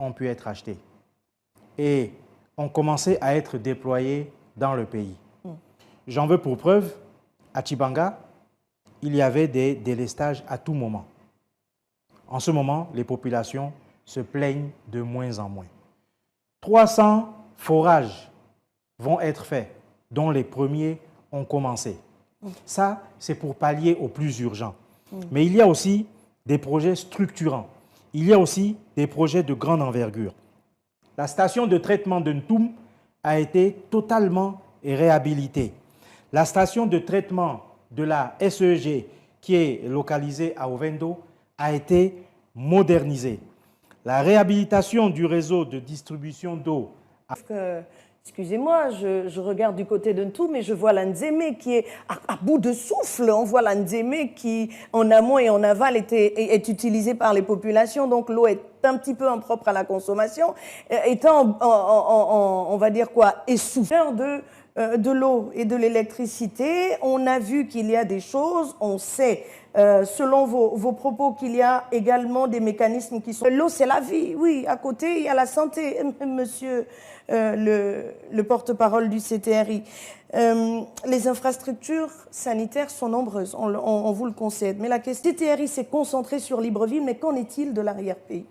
ont pu être achetés et ont commencé à être déployés dans le pays. J'en veux pour preuve, à Tchibanga, il y avait des délestages à tout moment. En ce moment, les populations se plaignent de moins en moins. 300 forages vont être faits, dont les premiers ont commencé. Ça, c'est pour pallier au plus urgent. Mais il y a aussi des projets structurants. Il y a aussi des projets de grande envergure. La station de traitement de Ntoum a été totalement réhabilitée. La station de traitement de la SEG, qui est localisée à Ovendo, a été modernisée. La réhabilitation du réseau de distribution d'eau. Excusez-moi, je regarde du côté de Ntoum et je vois la Nzémé qui est à bout de souffle. On voit la Nzémé qui, en amont et en aval, est utilisée par les populations. Donc l'eau est un petit peu impropre à la consommation, étant, on va dire quoi, essouffleur de l'eau et de l'électricité. On a vu qu'il y a des choses, on sait, selon vos propos, qu'il y a également des mécanismes qui sont... L'eau, c'est la vie, oui. À côté, il y a la santé, monsieur le porte-parole du CTRI. Les infrastructures sanitaires sont nombreuses, on vous le concède. Mais la question CTRI s'est concentrée sur Libreville, mais qu'en est-il de l'arrière-pays?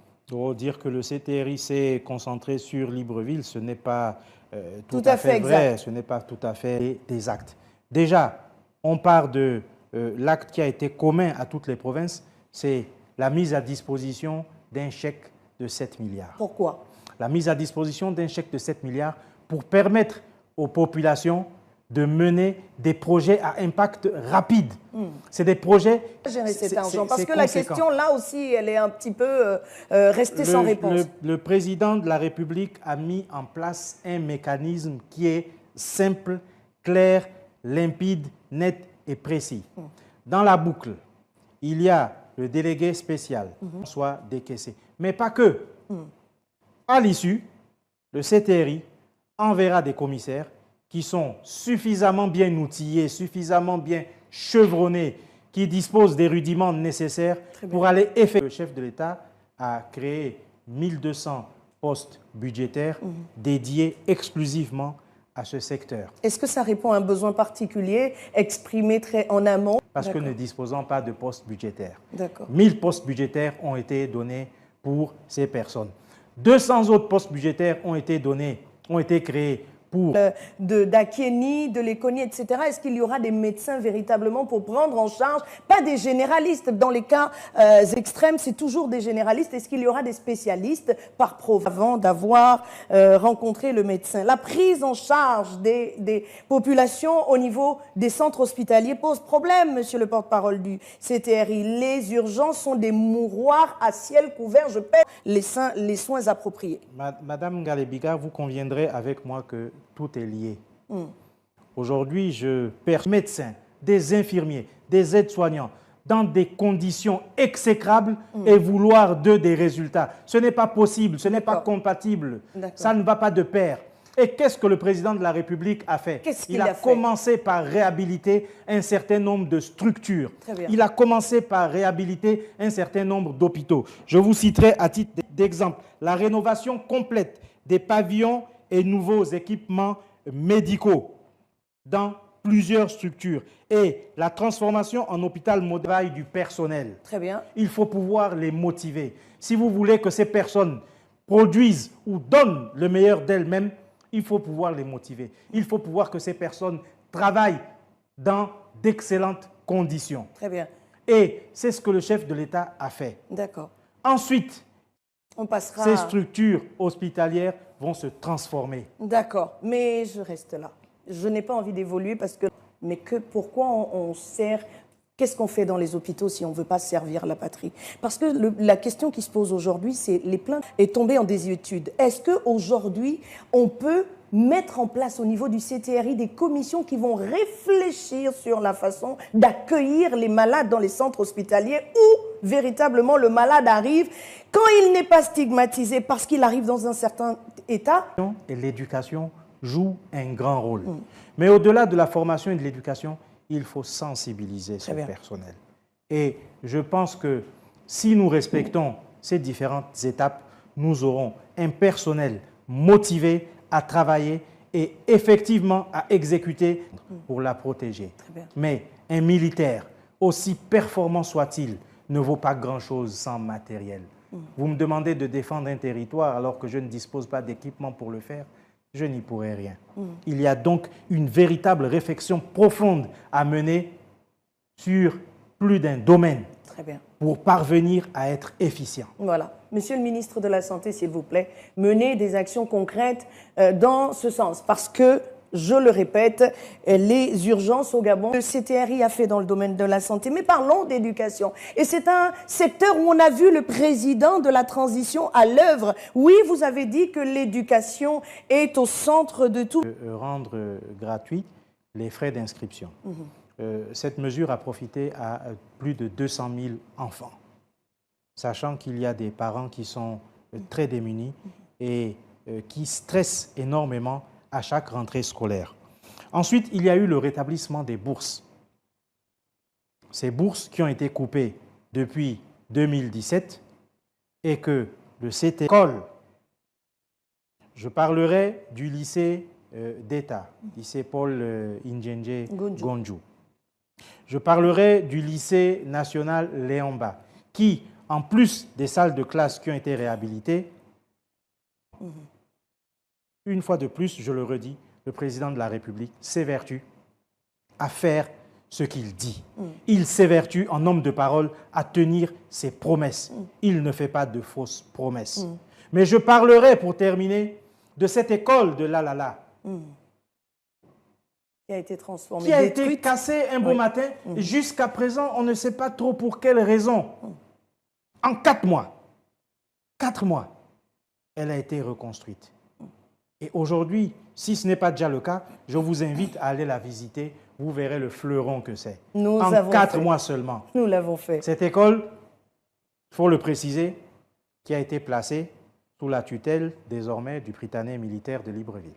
Dire que le CTRI s'est concentré sur Libreville, ce n'est pas tout à fait vrai, ce n'est pas tout à fait des actes. Déjà, on part de l'acte qui a été commun à toutes les provinces, c'est la mise à disposition d'un chèque de 7 milliards. Pourquoi? La mise à disposition d'un chèque de 7 milliards pour permettre aux populations de mener des projets à impact rapide. C'est des projets... Gérer cet argent, parce que la question, là aussi, elle est un petit peu restée sans réponse. Le président de la République a mis en place un mécanisme qui est simple, clair, limpide, net et précis. Dans la boucle, il y a le délégué spécial, soit décaissé. Mais pas que. À l'issue, le CTRI enverra des commissaires qui sont suffisamment bien outillés, suffisamment bien chevronnés, qui disposent des rudiments nécessaires pour aller effectuer. Le chef de l'État a créé 1200 postes budgétaires dédiés exclusivement à ce secteur. Est-ce que ça répond à un besoin particulier exprimé très en amont? Parce que nous ne disposons pas de postes budgétaires. 1000 postes budgétaires ont été donnés pour ces personnes. 200 autres postes budgétaires ont été créés pour... d'Akieni, de Léconie, etc. Est-ce qu'il y aura des médecins véritablement pour prendre en charge, pas des généralistes, dans les cas extrêmes, c'est toujours des généralistes. Est-ce qu'il y aura des spécialistes par province avant d'avoir rencontré le médecin? La prise en charge des populations au niveau des centres hospitaliers pose problème, monsieur le porte-parole du CTRI. Les urgences sont des mouroirs à ciel couvert, je paie les soins appropriés. Madame Ngalebiga, vous conviendrez avec moi que tout est lié. Aujourd'hui, je perds des médecins, des infirmiers, des aides-soignants dans des conditions exécrables et vouloir d'eux des résultats. Ce n'est pas possible, ce n'est pas compatible. Ça ne va pas de pair. Et qu'est-ce que le président de la République a fait? Il a commencé par réhabiliter un certain nombre de structures. Il a commencé par réhabiliter un certain nombre d'hôpitaux. Je vous citerai à titre d'exemple la rénovation complète des pavillons et nouveaux équipements médicaux dans plusieurs structures et la transformation en hôpital moderne du personnel. Très bien. Il faut pouvoir les motiver. Si vous voulez que ces personnes produisent ou donnent le meilleur d'elles-mêmes, il faut pouvoir les motiver. Il faut pouvoir que ces personnes travaillent dans d'excellentes conditions. Très bien. Et c'est ce que le chef de l'État a fait. D'accord. Ensuite, on passera... ces structures hospitalières vont se transformer. D'accord, mais je reste là. Je n'ai pas envie d'évoluer parce que... Mais pourquoi on sert... Qu'est-ce qu'on fait dans les hôpitaux si on ne veut pas servir la patrie? Parce que la question qui se pose aujourd'hui, c'est les plaintes est tombée en désuétude. Est-ce qu'aujourd'hui, on peut mettre en place au niveau du CTRI des commissions qui vont réfléchir sur la façon d'accueillir les malades dans les centres hospitaliers où véritablement le malade arrive quand il n'est pas stigmatisé parce qu'il arrive dans un certain état? Et l'éducation joue un grand rôle. Mais au-delà de la formation et de l'éducation, il faut sensibiliser ce personnel. Et je pense que si nous respectons ces différentes étapes, nous aurons un personnel motivé à travailler et effectivement à exécuter pour la protéger. Mais un militaire, aussi performant soit-il, ne vaut pas grand-chose sans matériel. Vous me demandez de défendre un territoire alors que je ne dispose pas d'équipement pour le faire, je n'y pourrai rien. Il y a donc une véritable réflexion profonde à mener sur plus d'un domaine pour parvenir à être efficient. Voilà. Monsieur le ministre de la Santé, s'il vous plaît, menez des actions concrètes dans ce sens. Parce que, je le répète, les urgences au Gabon, le CTRI a fait dans le domaine de la santé. Mais parlons d'éducation. Et c'est un secteur où on a vu le président de la transition à l'œuvre. Oui, vous avez dit que l'éducation est au centre de tout. Rendre gratuit les frais d'inscription. Cette mesure a profité à plus de 200 000 enfants, sachant qu'il y a des parents qui sont très démunis et qui stressent énormément à chaque rentrée scolaire. Ensuite, il y a eu le rétablissement des bourses. Ces bourses qui ont été coupées depuis 2017 et que le CT colle. Je parlerai du lycée d'État, lycée Paul Indjendje Gondju. Je parlerai du lycée national Léomba, qui, en plus des salles de classe qui ont été réhabilitées, une fois de plus, je le redis, le président de la République s'évertue à faire ce qu'il dit. Il s'évertue en homme de parole à tenir ses promesses. Il ne fait pas de fausses promesses. Mais je parlerai, pour terminer, de cette école de Lalala, qui a été transformée, qui a été cassée un beau matin. Jusqu'à présent, on ne sait pas trop pour quelle raison. En 4 mois, elle a été reconstruite. Et aujourd'hui, si ce n'est pas déjà le cas, je vous invite à aller la visiter. Vous verrez le fleuron que c'est. En 4 mois seulement. Nous l'avons fait. Cette école, il faut le préciser, qui a été placée sous la tutelle désormais du Prytanée militaire de Libreville.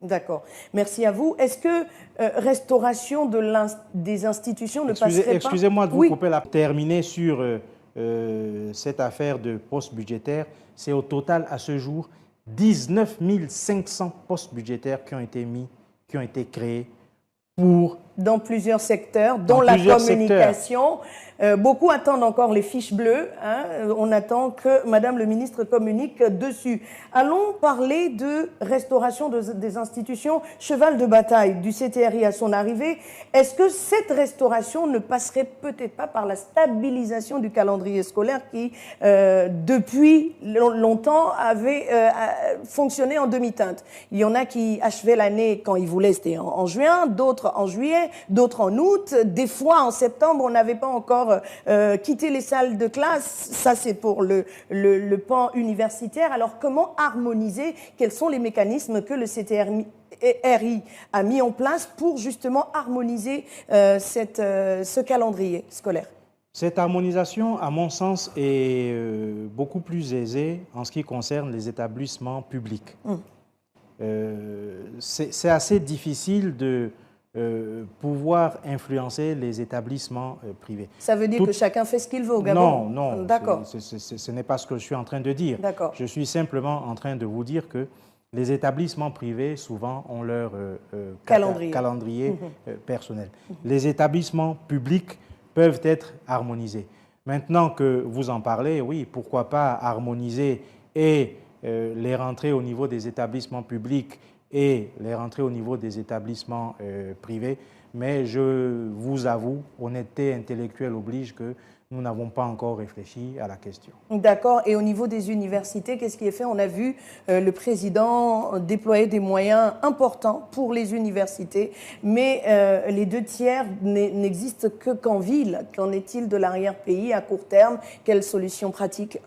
D'accord. Merci à vous. Est-ce que restauration des institutions ne passerait pas... Excusez-moi de vous couper la... Terminer sur cette affaire de postes budgétaires, c'est au total à ce jour 19 500 postes budgétaires qui ont été créés pour... Dans plusieurs secteurs, dont la communication. Beaucoup attendent encore les fiches bleues. On attend que Madame le ministre communique dessus. Allons parler de restauration des institutions. Cheval de bataille du CTRI à son arrivée. Est-ce que cette restauration ne passerait peut-être pas par la stabilisation du calendrier scolaire qui, depuis longtemps, avait fonctionné en demi-teinte? Il y en a qui achevaient l'année quand ils voulaient, c'était en juin, d'autres en juillet, d'autres en août. Des fois, en septembre, on n'avait pas encore quitté les salles de classe. Ça, c'est pour le pan universitaire. Alors, comment harmoniser? Quels sont les mécanismes que le CTRI a mis en place pour justement harmoniser ce calendrier scolaire? Cette harmonisation, à mon sens, est beaucoup plus aisée en ce qui concerne les établissements publics. C'est assez difficile de pouvoir influencer les établissements privés. Ça veut dire que chacun fait ce qu'il veut au Gabon? Non, d'accord. Ce n'est pas ce que je suis en train de dire. D'accord. Je suis simplement en train de vous dire que les établissements privés, souvent, ont leur calendrier personnel. Les établissements publics peuvent être harmonisés. Maintenant que vous en parlez, oui, pourquoi pas harmoniser et les rentrées au niveau des établissements publics et les rentrées au niveau des établissements privés. Mais je vous avoue, honnêteté intellectuelle oblige que nous n'avons pas encore réfléchi à la question. D'accord. Et au niveau des universités, qu'est-ce qui est fait? On a vu le président déployer des moyens importants pour les universités, mais les 2/3 n'existent que qu'en ville. Qu'en est-il de l'arrière-pays à court terme? Quelles solutions pratiques?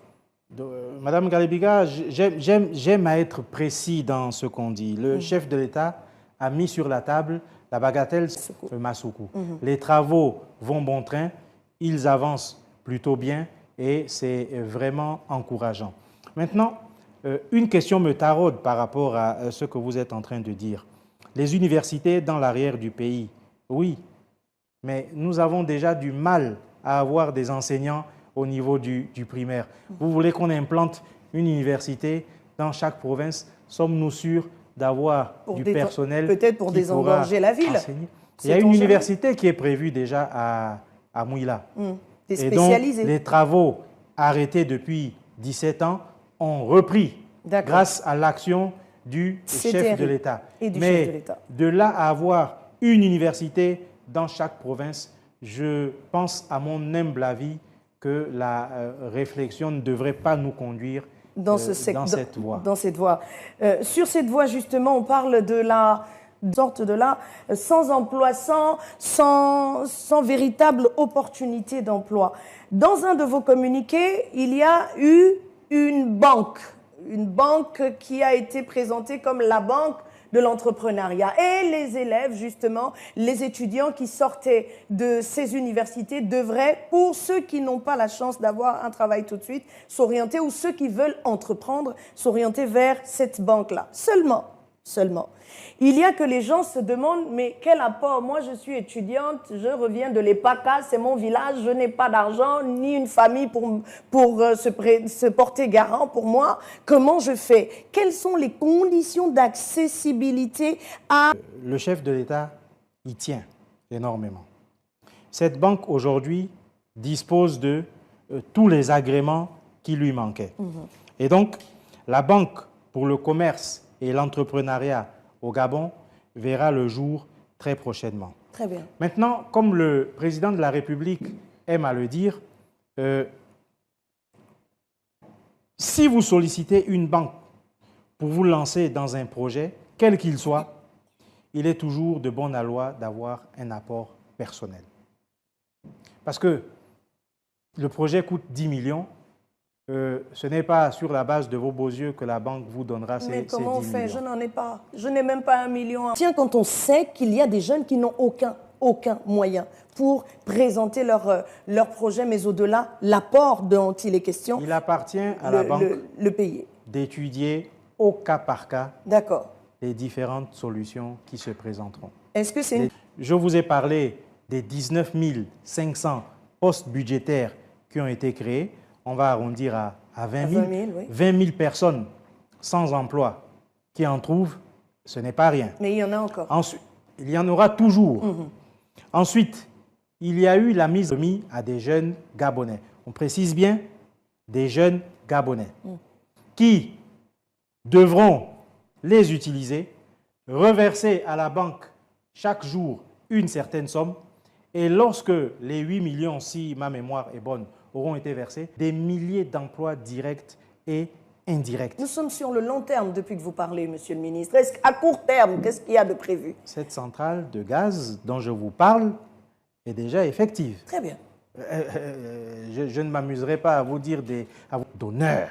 Madame Galibiga, j'aime à être précis dans ce qu'on dit. Le chef de l'État a mis sur la table la bagatelle Massoukou. Les travaux vont bon train, ils avancent plutôt bien et c'est vraiment encourageant. Maintenant, une question me taraude par rapport à ce que vous êtes en train de dire. Les universités dans l'arrière du pays, oui, mais nous avons déjà du mal à avoir des enseignants au niveau du primaire. Vous voulez qu'on implante une université dans chaque province, sommes-nous sûrs d'avoir du personnel peut-être pour désengorger la ville. Enseigner. Il y a une université qui est prévue déjà à Mouila. Des spécialisés. Et donc, les travaux arrêtés depuis 17 ans ont repris grâce à l'action du chef de l'État. Mais de là à avoir une université dans chaque province, je pense, à mon humble avis, que la réflexion ne devrait pas nous conduire dans cette voie. Sur cette voie, justement, on parle de la sorte de là, sans emploi, sans véritable opportunité d'emploi. Dans un de vos communiqués, il y a eu une banque qui a été présentée comme la banque de l'entrepreneuriat. Et les élèves, justement, les étudiants qui sortaient de ces universités devraient, pour ceux qui n'ont pas la chance d'avoir un travail tout de suite, s'orienter, ou ceux qui veulent entreprendre, s'orienter vers cette banque-là. Seulement. Il y a que les gens se demandent, mais quel apport? Moi, je suis étudiante, je reviens de l'EPACA, c'est mon village, je n'ai pas d'argent, ni une famille pour se porter garant pour moi. Comment je fais? Quelles sont les conditions d'accessibilité à... Le chef de l'État y tient énormément. Cette banque, aujourd'hui, dispose de tous les agréments qui lui manquaient. Et donc, la Banque pour le commerce et l'entrepreneuriat au Gabon verra le jour très prochainement. Très bien. Maintenant, comme le président de la République aime à le dire, si vous sollicitez une banque pour vous lancer dans un projet, quel qu'il soit, il est toujours de bon aloi d'avoir un apport personnel. Parce que le projet coûte 10 millions, ce n'est pas sur la base de vos beaux yeux que la banque vous donnera ces 10 millions. Mais comment on fait? Je n'en ai pas. Je n'ai même pas 1 million. Tiens, quand on sait qu'il y a des jeunes qui n'ont aucun moyen pour présenter leur projet, mais au-delà, l'apport dont il est question, il appartient à la banque le payer. D'étudier au cas par cas les différentes solutions qui se présenteront. Est-ce que c'est... Je vous ai parlé des 19 500 postes budgétaires qui ont été créés. On va arrondir à 20 000. 20 000 personnes sans emploi qui en trouvent, ce n'est pas rien. Mais il y en a encore. Ensuite, il y en aura toujours. Ensuite, il y a eu la mise à des jeunes Gabonais. On précise bien, des jeunes Gabonais qui devront les utiliser, reverser à la banque chaque jour une certaine somme. Et lorsque les 8 millions, si ma mémoire est bonne, auront été versés, des milliers d'emplois directs et indirects. Nous sommes sur le long terme depuis que vous parlez, Monsieur le ministre. Est-ce qu'à court terme, qu'est-ce qu'il y a de prévu? Cette centrale de gaz dont je vous parle est déjà effective. Très bien. Je ne m'amuserai pas à vous dire d'honneur.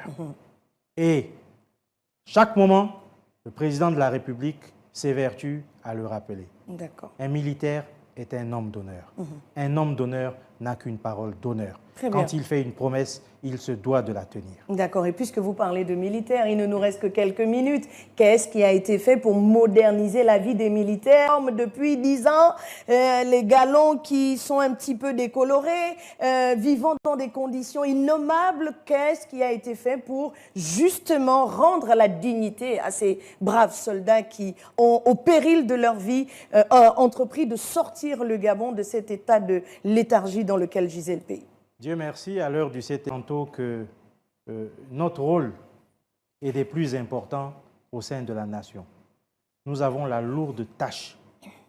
Et chaque moment, le président de la République s'évertue à le rappeler. D'accord. Un militaire est un homme d'honneur. Un homme d'honneur n'a qu'une parole d'honneur. Quand il fait une promesse, il se doit de la tenir. D'accord. Et puisque vous parlez de militaires, il ne nous reste que quelques minutes. Qu'est-ce qui a été fait pour moderniser la vie des militaires? Depuis 10 ans, les galons qui sont un petit peu décolorés, vivant dans des conditions innommables, qu'est-ce qui a été fait pour justement rendre la dignité à ces braves soldats qui ont, au péril de leur vie, entrepris de sortir le Gabon de cet état de léthargie dans lequel gisait le pays? Dieu merci, à l'heure du tantôt que notre rôle est des plus importants au sein de la nation. Nous avons la lourde tâche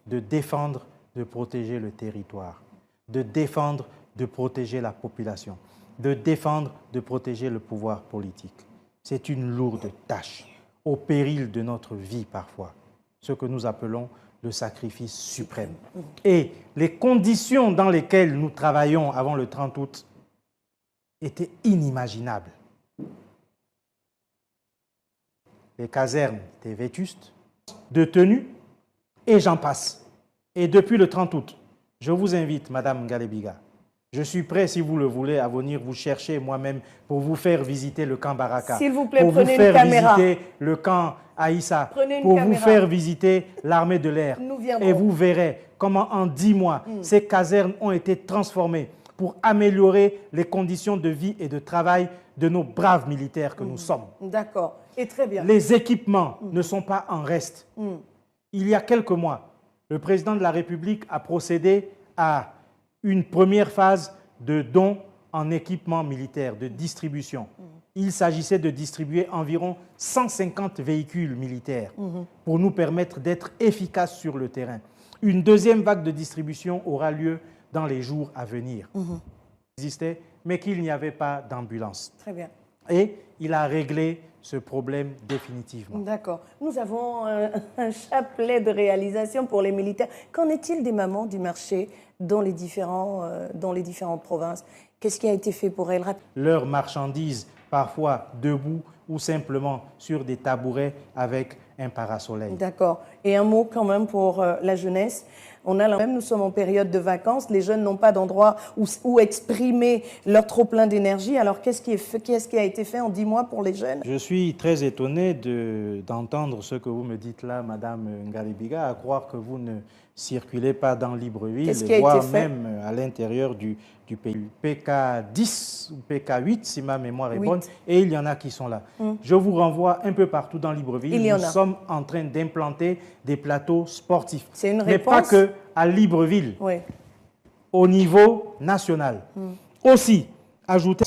de défendre, de protéger le territoire, de défendre, de protéger la population, de défendre, de protéger le pouvoir politique. C'est une lourde tâche, au péril de notre vie parfois, ce que nous appelons le sacrifice suprême. Et les conditions dans lesquelles nous travaillons avant le 30 août étaient inimaginables. Les casernes étaient vétustes, de tenue, et j'en passe. Et depuis le 30 août, je vous invite, Madame Galebiga, je suis prêt, si vous le voulez, à venir vous chercher moi-même pour vous faire visiter le camp Baraka. S'il vous plaît, pour prenez vous faire une caméra. visiter le camp Aïssa, pour vous faire visiter l'armée de l'air. Et vous verrez comment en 10 mois, ces casernes ont été transformées pour améliorer les conditions de vie et de travail de nos braves militaires que nous sommes. D'accord. Et très bien. Les équipements ne sont pas en reste. Il y a quelques mois, le président de la République a procédé à une première phase de dons en équipement militaire, de distribution. Il s'agissait de distribuer environ 150 véhicules militaires pour nous permettre d'être efficaces sur le terrain. Une deuxième vague de distribution aura lieu dans les jours à venir. Existait, mais qu'il n'y avait pas d'ambulance. Très bien. Et il a réglé ce problème définitivement. D'accord. Nous avons un chapelet de réalisation pour les militaires. Qu'en est-il des mamans du marché dans les différentes provinces? Qu'est-ce qui a été fait pour elles? Leurs marchandises, parfois debout ou simplement sur des tabourets avec un parasoleil. D'accord. Et un mot quand même pour la jeunesse. Nous sommes en période de vacances, les jeunes n'ont pas d'endroit où exprimer leur trop-plein d'énergie. Alors, qu'est-ce qui a été fait en 10 mois pour les jeunes? Je suis très étonné d'entendre ce que vous me dites là, Madame Ngalibiga, à croire que vous ne circulez pas dans Libreville, voire même à l'intérieur du pays. PK10 ou PK8, si ma mémoire est bonne, et il y en a qui sont là. Je vous renvoie un peu partout dans Libreville. Nous sommes en train d'implanter des plateaux sportifs. C'est une réponse. Mais pas que à Libreville, au niveau national. Aussi, ajoutez,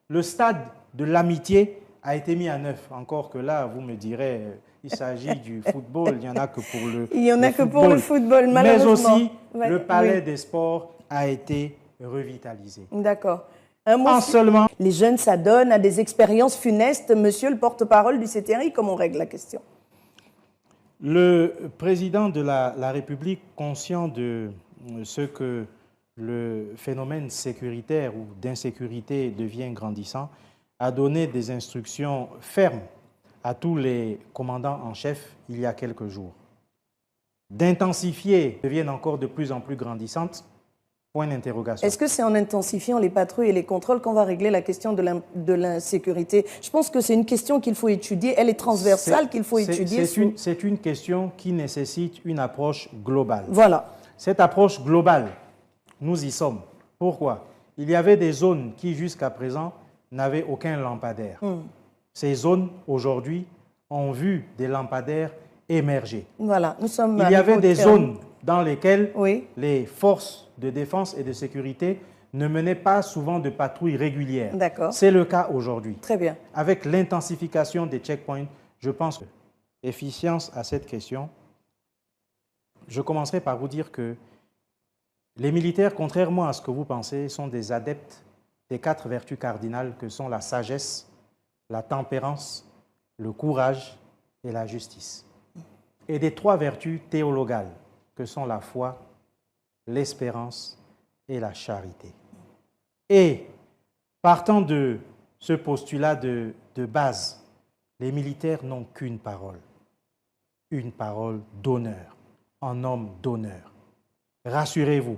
le stade de l'amitié a été mis à neuf. Encore que là, vous me direz, il s'agit du football, il n'y en a que pour le Il n'y en a que pour le football, malheureusement. Mais aussi, le palais des sports a été revitalisé. D'accord. Un mot seulement. Les jeunes s'adonnent à des expériences funestes. Monsieur le porte-parole du CTRI, comment on règle la question? Le président de la République, conscient de ce que le phénomène sécuritaire ou d'insécurité devient grandissant, a donné des instructions fermes à tous les commandants en chef il y a quelques jours. D'intensifier deviennent encore de plus en plus grandissantes. Point d'interrogation. Est-ce que c'est en intensifiant les patrouilles et les contrôles qu'on va régler la question de l'insécurité? Je pense que c'est une question qu'il faut étudier. Elle est transversale, qu'il faut étudier. C'est une question qui nécessite une approche globale. Voilà. Cette approche globale, nous y sommes. Pourquoi? Il y avait des zones qui, jusqu'à présent, n'avaient aucun lampadaire. Ces zones, aujourd'hui, ont vu des lampadaires émerger. Voilà, nous sommes. Il y avait des zones dans lesquelles oui. les forces de défense et de sécurité ne menaient pas souvent de patrouilles régulières. D'accord. C'est le cas aujourd'hui. Très bien. Avec l'intensification des checkpoints, je pense que efficience à cette question, je commencerai par vous dire que les militaires, contrairement à ce que vous pensez, sont des adeptes des 4 vertus cardinales que sont la sagesse, la tempérance, le courage et la justice. Et des 3 vertus théologales que sont la foi, l'espérance et la charité. Et partant de ce postulat de base, les militaires n'ont qu'une parole, une parole d'honneur, en homme d'honneur. Rassurez-vous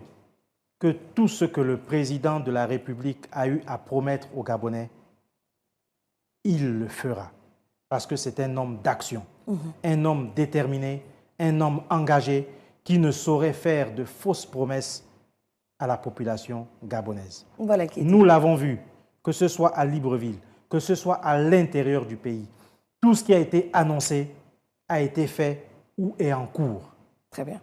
que tout ce que le président de la République a eu à promettre aux Gabonais, il le fera, parce que c'est un homme d'action, un homme déterminé, un homme engagé qui ne saurait faire de fausses promesses à la population gabonaise. Voilà Nous l'avons vu, que ce soit à Libreville, que ce soit à l'intérieur du pays. Tout ce qui a été annoncé a été fait ou est en cours. Très bien.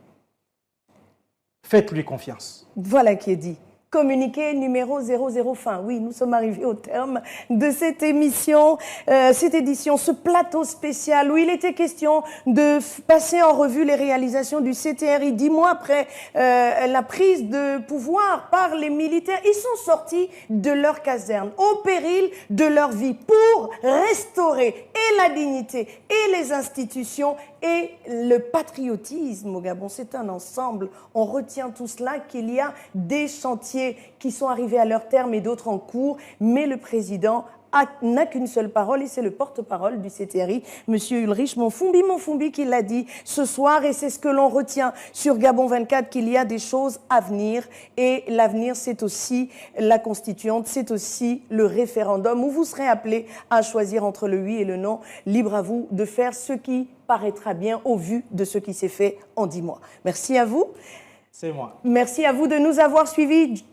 Faites-lui confiance. Voilà qui est dit. Communiqué numéro 00 fin. Oui, nous sommes arrivés au terme de cette émission, cette édition, ce plateau spécial où il était question de passer en revue les réalisations du CTRI 10 mois après la prise de pouvoir par les militaires. Ils sont sortis de leur caserne au péril de leur vie pour restaurer et la dignité et les institutions et le patriotisme au Gabon. C'est un ensemble. On retient tout cela, qu'il y a des chantiers qui sont arrivés à leur terme et d'autres en cours, mais le président n'a qu'une seule parole et c'est le porte-parole du CTRI, M. Ulrich Monfumbi qui l'a dit ce soir, et c'est ce que l'on retient sur Gabon 24, qu'il y a des choses à venir, et l'avenir c'est aussi la constituante, c'est aussi le référendum où vous serez appelés à choisir entre le oui et le non. Libre à vous de faire ce qui paraîtra bien au vu de ce qui s'est fait en 10 mois. Merci à vous. C'est moi. Merci à vous de nous avoir suivis.